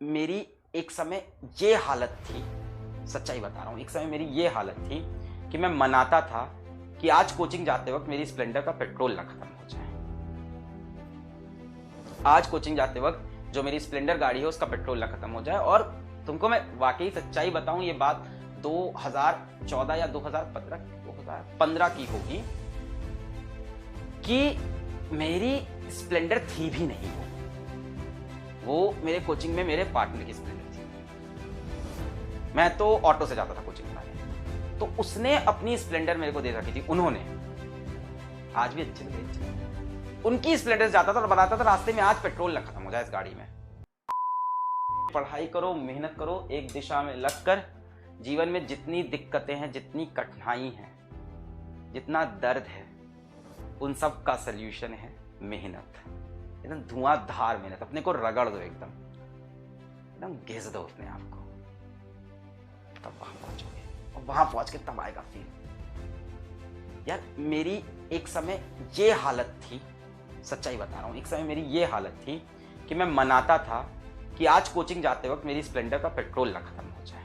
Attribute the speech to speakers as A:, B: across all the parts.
A: मेरी एक समय ये हालत थी, सच्चाई बता रहा हूँ, एक समय मेरी ये हालत थी कि मैं मनाता था कि आज कोचिंग जाते वक्त मेरी स्प्लेंडर का पेट्रोल ना खत्म हो जाए। आज कोचिंग जाते वक्त जो मेरी स्प्लेंडर गाड़ी है उसका पेट्रोल ना खत्म हो जाए। और तुमको मैं वाकई सच्चाई बताऊं, ये बात 2014 या 2015 की होगी कि मेरी स्प्लेंडर थी भी नहीं। वो मेरे कोचिंग में मेरे पार्टनर की स्प्लेंडर थी। मैं तो ऑटो से जाता था कोचिंग में, तो उसने अपनी स्प्लेंडर मेरे को दे रखी थी। उन्होंने आज भी अच्छी लगी, उनकी स्प्लेंडर जाता था और बताता था रास्ते में आज पेट्रोल ना खत्म हो जाए इस गाड़ी में। पढ़ाई करो, मेहनत करो, एक दिशा में लगकर। जीवन में जितनी दिक्कतें हैं, जितनी कठिनाई है, जितना दर्द है, उन सब का सल्यूशन है मेहनत। एकदम धुआंधार मेहनत, अपने को रगड़ दो, एकदम घिस दो अपने आप को, तब वहां पहुंचोगे। और वहां पहुंच के तब आएगा फील। यार मेरी एक समय ये हालत थी, सच्चाई बता रहा हूं, एक समय मेरी ये हालत थी कि मैं मनाता था कि आज कोचिंग जाते वक्त मेरी स्प्लेंडर का पेट्रोल ना खत्म हो जाए।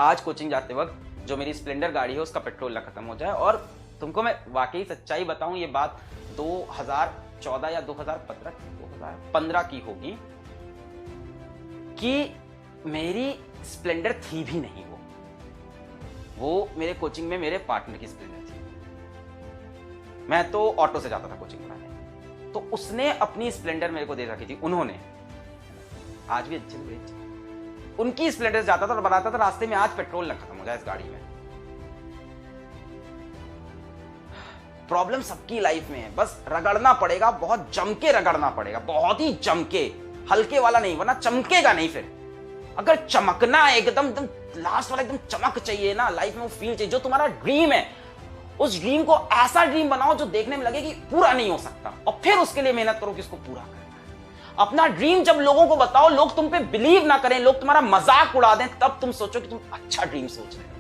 A: आज कोचिंग जाते वक्त जो मेरी स्प्लेंडर गाड़ी है उसका पेट्रोल ना खत्म हो जाए। और तुमको मैं वाकई सच्चाई बताऊं, ये बात 2014 या 2015 की होगी कि मेरी स्प्लेंडर थी भी नहीं। वो मेरे कोचिंग में मेरे पार्टनर की स्प्लेंडर थी। मैं तो ऑटो से जाता था कोचिंग में, तो उसने अपनी स्प्लेंडर मेरे को दे रखी थी। उन्होंने आज भी अच्छी लगी, उनकी स्प्लेंडर जाता था और बताता था रास्ते में आज पेट्रोल ना खत्म हो जाए इस गाड़ी में। प्रॉब्लम सबकी लाइफ में है, बस रगड़ना पड़ेगा, बहुत जम के रगड़ना पड़ेगा, बहुत ही जम के, हल्के वाला नहीं, वरना चमकेगा नहीं। फिर अगर चमकना है एकदम लास्ट वाला, एकदम चमक चाहिए ना लाइफ में, वो फील चाहिए। जो तुम्हारा ड्रीम है, उस ड्रीम को ऐसा ड्रीम बनाओ जो देखने में लगे कि पूरा नहीं हो सकता, और फिर उसके लिए मेहनत करो कि इसको पूरा करना है। अपना ड्रीम जब लोगों को बताओ, लोग तुम पे बिलीव ना करें, लोग तुम्हारा मजाक उड़ा दें, तब तुम सोचो कि तुम अच्छा ड्रीम सोच रहे हो।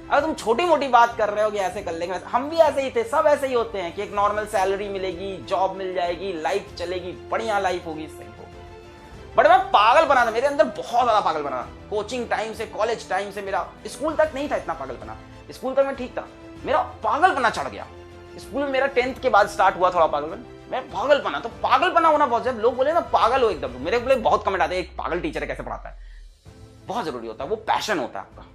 A: अगर तुम छोटी मोटी बात कर रहे हो कि ऐसे कर लेंगे, हम भी ऐसे ही थे, सब ऐसे ही होते हैं कि एक नॉर्मल सैलरी मिलेगी, जॉब मिल जाएगी, लाइफ चलेगी, बढ़िया लाइफ होगी, सही होगी। बट मैं पागल बना था, मेरे अंदर बहुत ज्यादा पागल बना। कोचिंग टाइम से, कॉलेज टाइम से, मेरा स्कूल तक नहीं था इतना पागल बना। स्कूल तक मैं ठीक था, मेरा पागल बना चढ़ गया। स्कूल में मेरा 10th के बाद स्टार्ट हुआ थोड़ा पागलपन। मैं पागल बना, तो पागल बना होना बहुत, जब लोग बोले ना पागल हो एकदम, मेरे बोले बहुत कमेंट आते हैं, एक पागल टीचर है कैसे पढ़ाता है। बहुत जरूरी होता है, वो पैशन होता है आपका,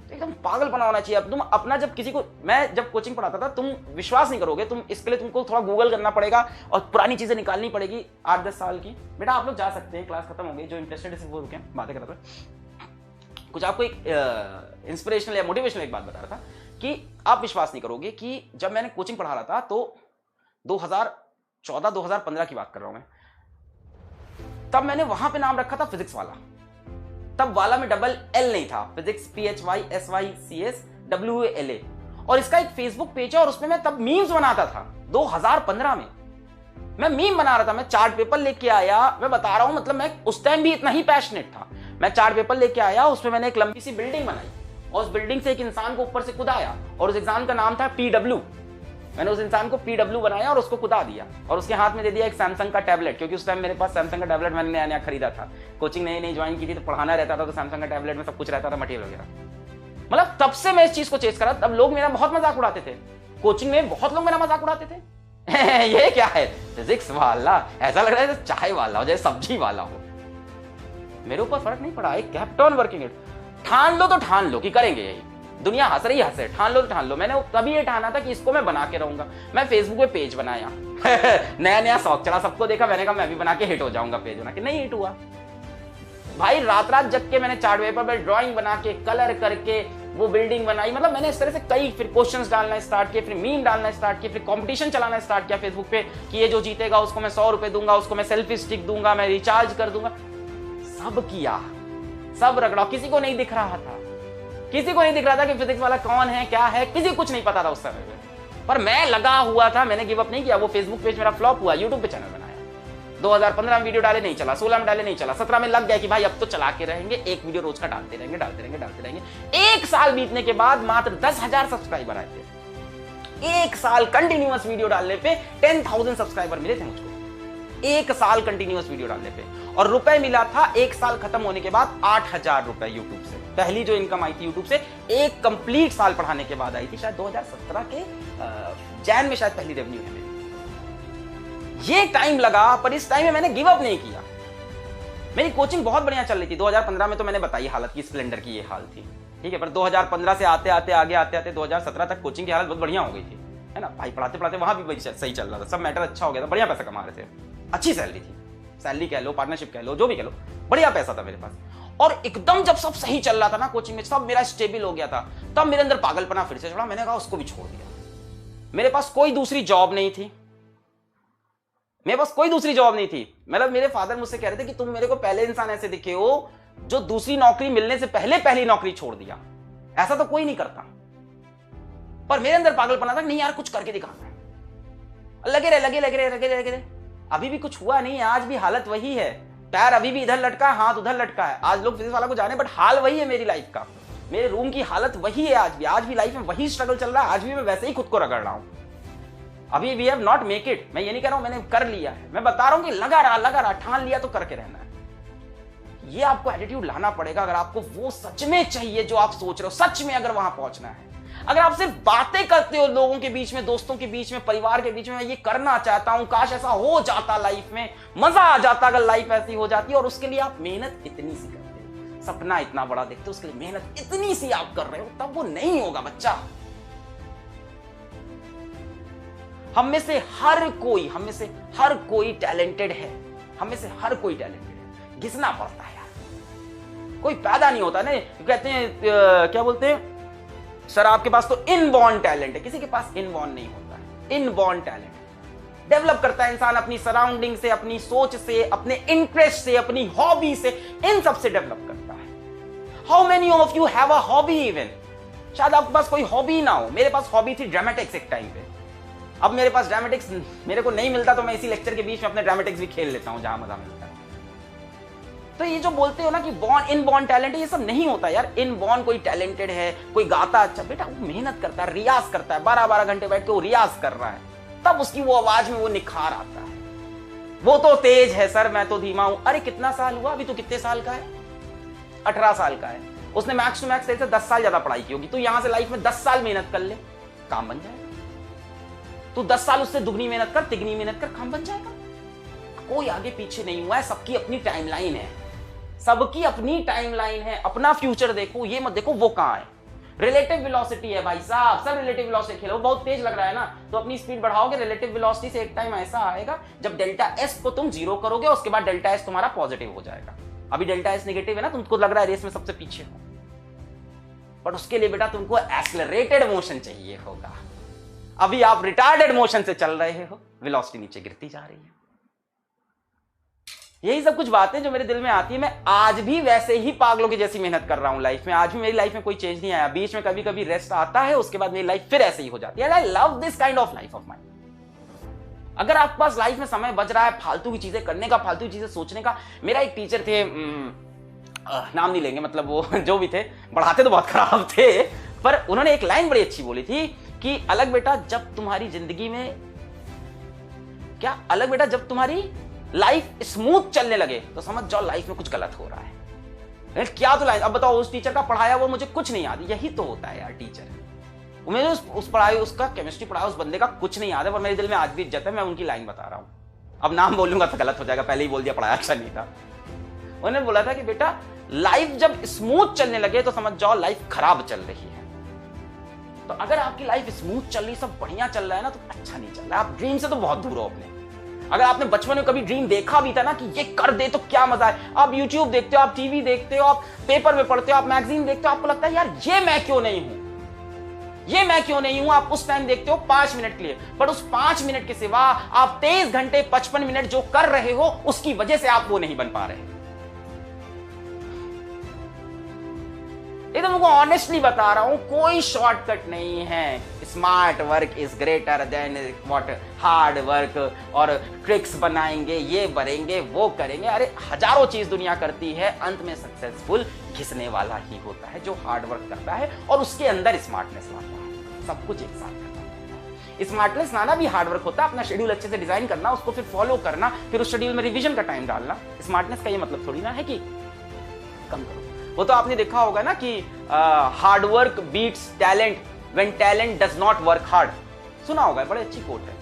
A: एकदम पागल बना होना चाहिए। अब तुम अपना, जब किसी को, मैं जब कोचिंग पढ़ाता था, तुम विश्वास नहीं करोगे, तुम इसके लिए तुमको थोड़ा गूगल करना पड़ेगा और पुरानी चीजें निकालनी पड़ेगी 8-10 साल की। बेटा आप लोग जा सकते हैं, क्लास खत्म हो गई, जो इंटरेस्टेड है वो रुके, बातें कर रहा था। कुछ आपको एक इंस्पिरेशनल या मोटिवेशनल एक बात बता रहा था कि आप विश्वास नहीं करोगे कि जब मैंने कोचिंग पढ़ा रहा था, तो 2014-2015 की बात कर रहा हूं मैं, तब मैंने वहां पे नाम रखा था फिजिक्स वाला। तब वाला में डबल एल नहीं था, फिजिक्स PHYSYCS और इसका एक फेसबुक पेज है, और उसमें मैं तब मीम्स बनाता था। 2015 में मैं मीम बना रहा था, मैं चार्ट पेपर लेके आया, मैं बता रहा हूं, मतलब मैं उस टाइम भी इतना ही पैशनेट था। मैं चार्ट पेपर लेके आया, उसमें मैंने एक लंबी सी बिल्डिंग बनाई, और उस बिल्डिंग से एक इंसान को ऊपर से कूदाया, और उस एग्जाम का नाम था PW। मैंने उस इंसान को PW बनाया और उसको कूदा दिया, और उसके हाथ में दे दिया एक सैमसंग का टैबलेट, क्योंकि उस टाइम मेरे पास सैमसंग का टैबलेट मैंने नया नया खरीदा था। कोचिंग नई नई ज्वाइन की थी, तो पढ़ाना रहता था, तो सैमसंग का टैबलेट में सब कुछ रहता था, मटेरियल वगैरह। मतलब तब से मैं इस चीज को चेस करा। तब लोग मेरा बहुत मजाक उड़ाते थे, कोचिंग में बहुत लोग मेरा मजाक उड़ाते थे। ये क्या है, फिजिक्स वाला, ऐसा लग रहा है चाय वाला हो, जैसे सब्जी वाला हो। मेरे ऊपर फर्क नहीं पड़ा, एक केप्ट ऑन वर्किंग इट। ठान लो तो ठान लो कि करेंगे यही, दुनिया हंस रही हंसे, ठान लो तो ठान लो। मैंने तभी ये ठाना था कि इसको मैं बना के रहूंगा। मैं फेसबुक पे पेज बनाया नया नया शौक चढ़ा, सबको देखा, मैंने कहा मैं भी बना के हिट हो जाऊंगा। पेज बना के नहीं हिट हुआ भाई, रात रात जग के मैंने चार्ट पेपर पर ड्राइंग बना के, कलर करके वो बिल्डिंग बनाई। मतलब मैंने इस तरह से कई, फिर क्वेश्चंस डालना स्टार्ट किए, फिर मीम डालना स्टार्ट किए, फिर कंपटीशन चलाना स्टार्ट किया फेसबुक पे कि ये जो जीतेगा उसको मैं 100 रुपए दूंगा, उसको मैं सेल्फी स्टिक दूंगा, मैं रिचार्ज कर दूंगा। सब किया, सब रगड़ा, किसी को नहीं दिख रहा था, किसी को नहीं दिख रहा था कि फिजिक्स वाला कौन है, क्या है, किसी कुछ नहीं पता था उस समय में। पर मैं लगा हुआ था, मैंने गिव अप नहीं किया। वो फेसबुक पेज मेरा फ्लॉप हुआ, यूट्यूब पे चैनल बनाया, 2015 में वीडियो डाले नहीं चला, 16 में डाले नहीं चला, 17 में लग गया कि भाई अब तो चला के रहेंगे, एक वीडियो रोज का डालते रहेंगे, डालते रहेंगे, डालते रहेंगे। एक साल बीतने के बाद मात्र 10,000 सब्सक्राइबर आए थे। एक साल कंटिन्यूअस वीडियो डालने पे 10,000 सब्सक्राइबर मिले थे मुझको। 1 साल कंटिन्यूअस वीडियो डालने पे, और रुपए मिला था 1 साल खत्म होने के बाद 8,000 रुपए यूट्यूब से। पहली जो इनकम आई थी यूट्यूब से एक कंप्लीट साल पढ़ाने के बाद आई थी, शायद 2017 के जैन में शायद पहली रेवेन्यू है मेरी। ये टाइम लगा, पर इस टाइम में मैंने गिव अप नहीं किया। मेरी कोचिंग बहुत बढ़िया चल रही थी। 2015 में तो मैंने बताई हालत की, स्प्लेंडर की ये हाल थी, ठीक है। पर 2015 से आते आते 2017 तक कोचिंग की हालत बहुत बढ़िया हो गई थी, है ना भाई। पढ़ाते पढ़ाते वहां भी सही चल रहा था, सब मैटर अच्छा हो गया था, बढ़िया पैसा कमा रहे थे, अच्छी सैलरी थी, सैलरी कह लो, पार्टनरशिप कह लो, जो भी कह लो, बढ़िया पैसा था मेरे पास। और एकदम जब सब सही चल रहा था ना, कोचिंग में सब मेरा स्टेबल हो गया था, तब मेरे अंदर पागलपना फिर से चढ़ा। मैंने कहा उसको भी छोड़ दिया। मेरे पास कोई दूसरी जॉब नहीं थी, मेरे पास कोई दूसरी जॉब नहीं थी। मतलब मेरे फादर मुझसे कह रहे थे कि तुम मेरे को पहले इंसान ऐसे दिखे हो जो दूसरी नौकरी मिलने से पहले पहली नौकरी छोड़ दिया, ऐसा तो कोई नहीं करता। पर मेरे अंदर पागलपना था, नहीं यार कुछ करके दिखाना है। लगे रहे। अभी भी कुछ हुआ नहीं है, आज भी हालत वही है, पैर अभी भी इधर लटका है, हाथ उधर लटका है। आज लोग फिजिक्स वाला को जाने, बट हाल वही है मेरी लाइफ का, मेरे रूम की हालत वही है आज भी लाइफ में वही स्ट्रगल चल रहा है। आज भी मैं वैसे ही खुद को रगड़ रहा हूं। अभी we have not make it, मैं ये नहीं कह रहा हूं मैंने कर लिया है, मैं बता रहा हूं कि लगा रहा, ठान लिया तो करके रहना है। ये आपको एटीट्यूड लाना पड़ेगा अगर आपको वो सच में चाहिए जो आप सोच रहे हो, सच में अगर वहां पहुंचना है। अगर आप सिर्फ बातें करते हो लोगों के बीच में, दोस्तों के बीच में, परिवार के बीच में, मैं ये करना चाहता हूं, काश ऐसा हो जाता लाइफ में, मजा आ जाता अगर लाइफ ऐसी हो जाती, और उसके लिए आप मेहनत इतनी सी करते हो, सपना इतना बड़ा देखते हो, उसके लिए मेहनत इतनी सी आप कर रहे हो, तब वो नहीं होगा बच्चा। हम में से हर कोई टैलेंटेड है, हम में से हर कोई टैलेंटेड है, घिसना पड़ता है यार। कोई पैदा नहीं होता ना, कहते हैं क्या बोलते हैं सर, आपके पास तो इनबॉर्न टैलेंट है, किसी के पास इनबॉर्न नहीं होता है। इनबॉर्न टैलेंट डेवलप करता है इंसान अपनी सराउंडिंग से, अपनी सोच से, अपने इंटरेस्ट से, अपनी हॉबी से, इन सब से डेवलप करता है। How many of you have a hobby even? शायद आपके पास कोई हॉबी ना हो। मेरे पास हॉबी थी ड्रामेटिक्स एक टाइम पे। अब मेरे पास ड्रामेटिक्स मेरे को नहीं मिलता तो मैं इसी लेक्चर के बीच में अपने ड्रामेटिक्स भी खेल लेता हूं जहां मजा मिलता है। तो ये जो बोलते हो ना कि बॉर्न इनबॉर्न टैलेंट है, ये सब नहीं होता यार। इनबॉर्न कोई टैलेंटेड है, कोई गाता अच्छा, बेटा वो मेहनत करता है, रियाज करता है, 12-12 घंटे बैठ के वो रियाज कर रहा है, तब उसकी वो आवाज में वो निखार आता है। वो तो तेज है सर, मैं तो धीमा हूं। अरे कितना साल हुआ, अभी तो कितने साल का है? 18 साल का है। उसने मैक्स टू मैक्स से 10 साल ज्यादा पढ़ाई की होगी। तू यहां से लाइफ में 10 साल मेहनत कर ले, काम बन जाएगा। तू 10 साल उससे दुगनी मेहनत कर, तिगनी मेहनत कर, काम बन जाएगा। कोई आगे पीछे नहीं हुआ है, सबकी अपनी टाइमलाइन है, सबकी अपनी टाइमलाइन है। अपना फ्यूचर देखो, ये मत देखो वो कहां है। रिलेटिव वेलोसिटी है भाई साहब, सब रिलेटिव वेलोसिटी खेलो। बहुत तेज लग रहा है ना, तो अपनी स्पीड बढ़ाओगे, रिलेटिव वेलोसिटी से एक टाइम ऐसा आएगा जब डेल्टा एस को तुम 0 करोगे, उसके बाद डेल्टा एस तुम्हारा पॉजिटिव हो जाएगा। अभी डेल्टा एस नेगेटिव है ना, तुमको लग रहा है रेस में सबसे पीछे हो, बट उसके लिए बेटा तुमको एक्सेलरेटेड मोशन चाहिए होगा। अभी आप रिटार्डेड मोशन से चल रहे हो, वेलोसिटी नीचे गिरती जा रही है। यही सब कुछ बातें जो मेरे दिल में आती है। मैं आज भी वैसे ही पागलों की जैसी मेहनत कर रहा हूं लाइफ में। आज भी मेरी लाइफ में कोई चेंज नहीं आया। बीच में कभी कभी रेस्ट आता है, उसके बाद मेरी लाइफ फिर ऐसे ही हो जाती है। I love this kind of life of mind. अगर आपके पास लाइफ में समय बच रहा है फालतू की चीजें करने का, फालतू की चीजें सोचने का। मेरा एक टीचर थे, नाम नहीं लेंगे, मतलब वो जो भी थे, पढ़ाते तो बहुत खराब थे, पर उन्होंने एक लाइन बड़ी अच्छी बोली थी कि अलग बेटा जब तुम्हारी जिंदगी में क्या अलग बेटा जब तुम्हारी लाइफ स्मूथ चलने लगे तो समझ जाओ लाइफ में कुछ गलत हो रहा है। क्या तो लाइन, अब बताओ उस टीचर का पढ़ाया वो मुझे कुछ नहीं याद। यही तो होता है यार टीचर। मुझे उस पढ़ाई, उसका केमिस्ट्री पढ़ाया उस बंदे का कुछ नहीं याद है, पर मेरे दिल में आज भी इज्जत है। मैं उनकी लाइन बता रहा हूं, अब नाम बोलूंगा तो गलत हो जाएगा, पहले ही बोल दिया पढ़ाया अच्छा नहीं था। उन्होंने बोला था कि बेटा लाइफ जब स्मूथ चलने लगे तो समझ जाओ लाइफ खराब चल रही है। तो अगर आपकी लाइफ स्मूथ चल रही, सब बढ़िया चल रहा है ना, तो अच्छा नहीं चल रहा है। आप ड्रीम से तो बहुत दूर हो अपने। अगर आपने बचपन में कभी ड्रीम देखा भी था ना कि ये कर दे तो क्या मजा है, आप YouTube देखते हो, आप टीवी देखते हो, आप पेपर में पढ़ते हो, आप मैगजीन देखते हो, आपको लगता है यार ये मैं क्यों नहीं हूं, ये मैं क्यों नहीं हूं। आप उस टाइम देखते हो 5 मिनट के लिए, पर उस 5 मिनट के सिवा आप 23 घंटे 55 मिनट जो कर रहे हो उसकी वजह से आप वो नहीं बन पा रहे। एकदम तुमको ऑनेस्टली बता रहा हूं, कोई शॉर्टकट नहीं है। Smart work is greater than what hard work, और ट्रिक्स बनाएंगे, ये बनेंगे, वो करेंगे। अरे हजारों चीज दुनिया करती है, अंत में सक्सेसफुल घिसने वाला ही होता है जो हार्ड वर्क करता है और उसके अंदर स्मार्टनेस लाता है। सब कुछ एक साथ करता है। स्मार्टनेस लाना भी हार्डवर्क होता है, अपना शेड्यूल अच्छे से डिजाइन करना, उसको फिर फॉलो करना, फिर उस शेड्यूल में रिवीजन का टाइम डालना। स्मार्टनेस का ये मतलब थोड़ी ना है कि कम करो। वो तो आपने देखा होगा ना कि hard work beats talent when talent does not work hard. सुना होगा, बड़ी अच्छी कोट है।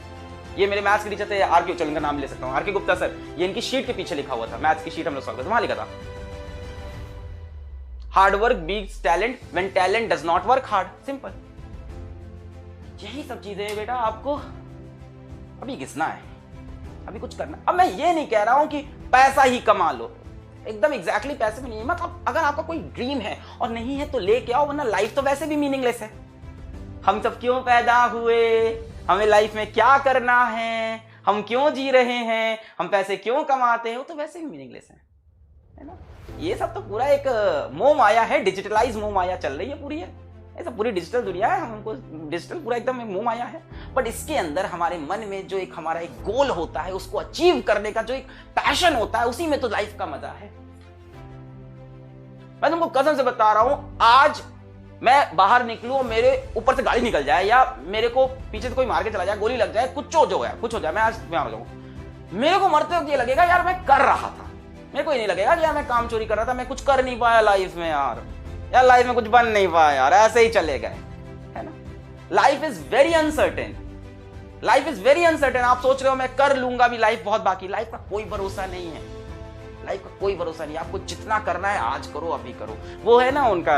A: ये मेरे मैथ्स के टीचर थे आर.के. चलो इनका नाम ले सकता हूँ, आर.के. गुप्ता सर। ये इनकी शीट के पीछे लिखा हुआ था, मैथ्स की शीट हम लोग सॉल्व करते वहां लिखा था, hard work beats talent when talent does not work hard. Simple. यही सब चीजें बेटा आपको अभी घिसना है, अभी कुछ करना। अब मैं ये नहीं कह रहा हूं कि पैसा ही कमा लो, एकदम एग्जैक्टली पैसे में नहीं है। मतलब अगर आपका कोई ड्रीम है और नहीं है तो लेके आओ, वरना लाइफ तो वैसे भी मीनिंगलेस है। हम सब क्यों पैदा हुए, हमें लाइफ में क्या करना है, हम क्यों जी रहे हैं, हम पैसे क्यों कमाते हैं, वो तो वैसे भी मीनिंगलेस है ना। ये सब तो पूरा एक मोह माया है, डिजिटलाइज मोह माया चल रही है पूरी है। ऐसा पूरी डिजिटल दुनिया है, हमको डिजिटल पूरा एकदम मोह माया है। बट इसके अंदर हमारे मन में जो एक हमारा एक गोल होता है, उसको अचीव करने का जो एक पैशन होता है, उसी में तो लाइफ का मजा है। मैं तुमको कसम से बता रहा हूं, आज मैं बाहर निकलूं और मेरे ऊपर से गाड़ी निकल जाए या मेरे को पीछे से कोई मार के चला जाए, गोली लग जाए, कुछ हो जाए, मैं आज बीमार हो जाऊं, मेरे को मरते वक्त ये लगेगा यार मैं कर रहा था। मेरे को ये नहीं लगेगा कि यार मैं काम चोरी कर रहा था, मैं कुछ कर नहीं पाया लाइफ में, यार लाइफ में कुछ बन नहीं पाया, यार ऐसे ही चले गए, है ना। Life is very uncertain, life is very uncertain. आप सोच रहे हो मैं कर लूंगा भी, लाइफ बहुत बाकी। लाइफ का कोई भरोसा नहीं है, लाइफ का कोई भरोसा नहीं। आपको जितना करना है आज करो, अभी करो। वो है ना उनका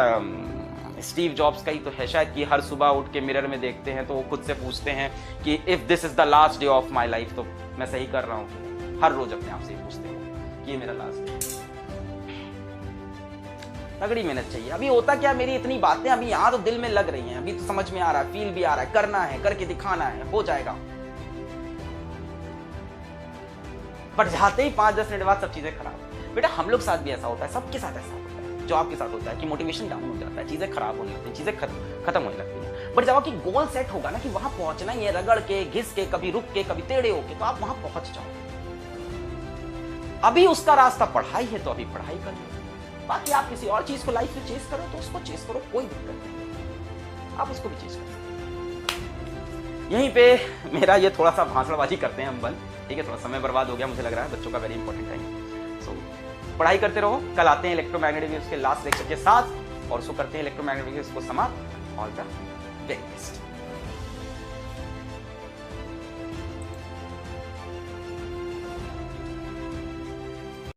A: स्टीव जॉब्स का ही तो है शायद, कि हर सुबह उठ के मिरर में देखते हैं तो वो खुद से पूछते हैं कि if this is the last day of my life, तो मैं सही कर रहा हूँ। हर रोज अपने आप से पूछते हैं कि ये मेरा लास्ट डे। तगड़ी मेहनत चाहिए। अभी होता क्या, मेरी इतनी बातें अभी यहाँ तो दिल में लग रही हैं, अभी तो समझ में आ रहा है, फील भी आ रहा है, करना है, करके दिखाना है, हो जाएगा। बट जाते ही 5-10 मिनट बाद सब चीजें खराब। बेटा हम लोग साथ भी ऐसा होता है, सबके साथ ऐसा होता है जो आपके साथ होता है कि मोटिवेशन डाउन हो जाता है, चीजें खराब होने लगती हैं, चीजें खत्म होने लगती हैं। बट जब आपकी गोल सेट होगा ना कि वहां पहुंचना ही है, रगड़ के, घिस के, कभी रुक के, कभी टेढ़े होके, तो आप वहां पहुंच जाओ। अभी उसका रास्ता पढ़ाई है तो अभी पढ़ाई कर लो, बाकी आप किसी और चीज को लाइफ में चेस करो तो उसको चेस करो, कोई दिक्कत नहीं, आप उसको भी चेस करो। यहीं पे मेरा ये थोड़ा सा भाषणबाजी करते हैं हम बल, ठीक है, थोड़ा समय बर्बाद हो गया मुझे लग रहा है, बच्चों का वेरी इंपॉर्टेंट टाइम। सो पढ़ाई करते रहो, कल आते हैं इलेक्ट्रोमैग्नेटिक वेव्स के लास्ट लेक्चर के साथ, और उसको करते हैं इलेक्ट्रोमैग्नेटिक वेव्स को समाप्त। All the very best.